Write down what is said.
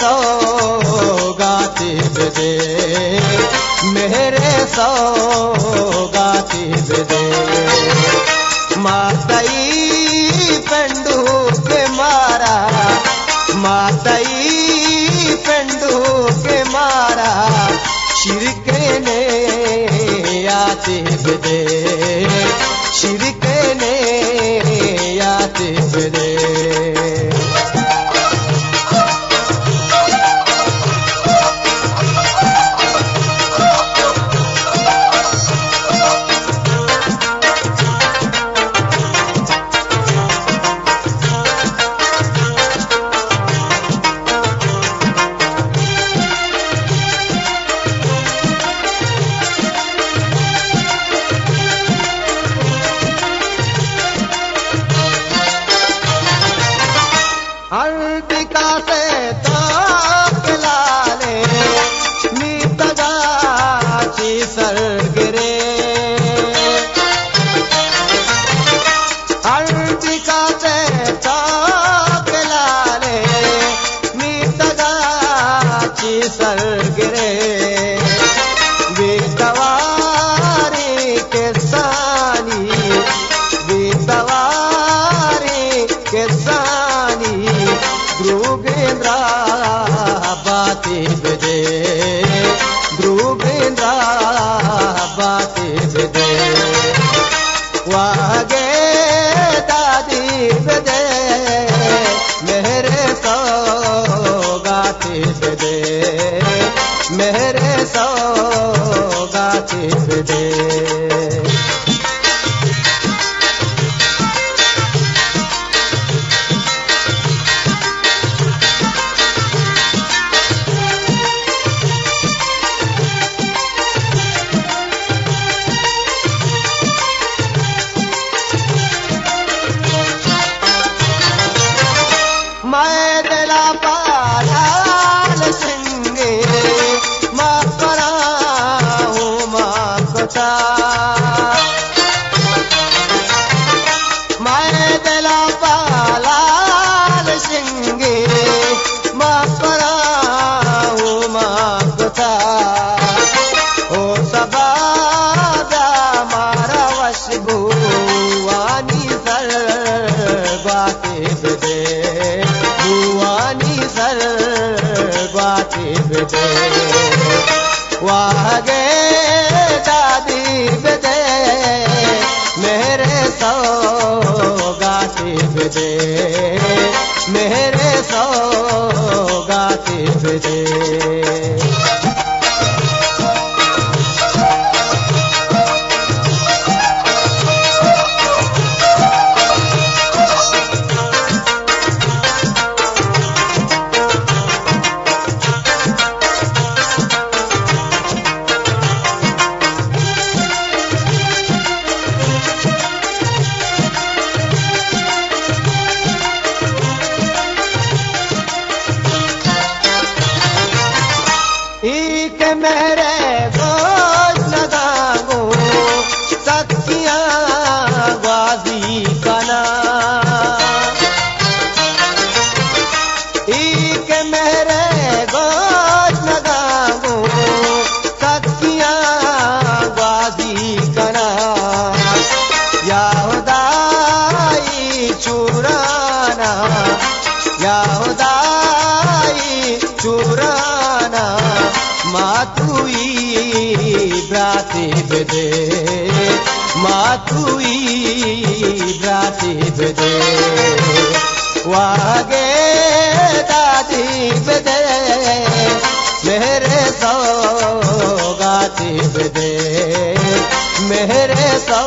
सौगाती दे, मेरे सौगाती दे। मातई पेंडू के मारा, मातई पेंडू के मारा, शिरके ने आते दे, शिरके ने आते दे। अर्तिका से ताक लाले मीतगाची सरगिरे, अर्तिका से ताक लाले मीतगाची सरगिरे। बेतवारी के सानी, बेतवारी के सानी, ध्रुवेंद्र बाती दे, ध्रुवेंद्र बाती दे। वागे दादी दे, मेरे सौगाती दे, मेरे सौगाती दे। मैं दिला पालाल सिंगे माँ करा हूँ माँ कोता, मैं दिला पालाल सिंगे माँ करा हूँ माँ कोता। ओ सबा मारा वश भुवानी सर बाते दे, भुवानी सर बाती दे। वागे दादी दे, मेरे सौगाती दे, मेरे सौगाती दे। एक मेरे गोश लगाओ सखिया गाजी कना, एक मेरे गोश लगाओ सखिया गाजी कना। याहुदाई चुराना, याहुदाई चुराना, मातुई ब्राती दे, मातुई ब्राती दे। वागे दादी दे, मेरे सौगाती दे, मेरे सौ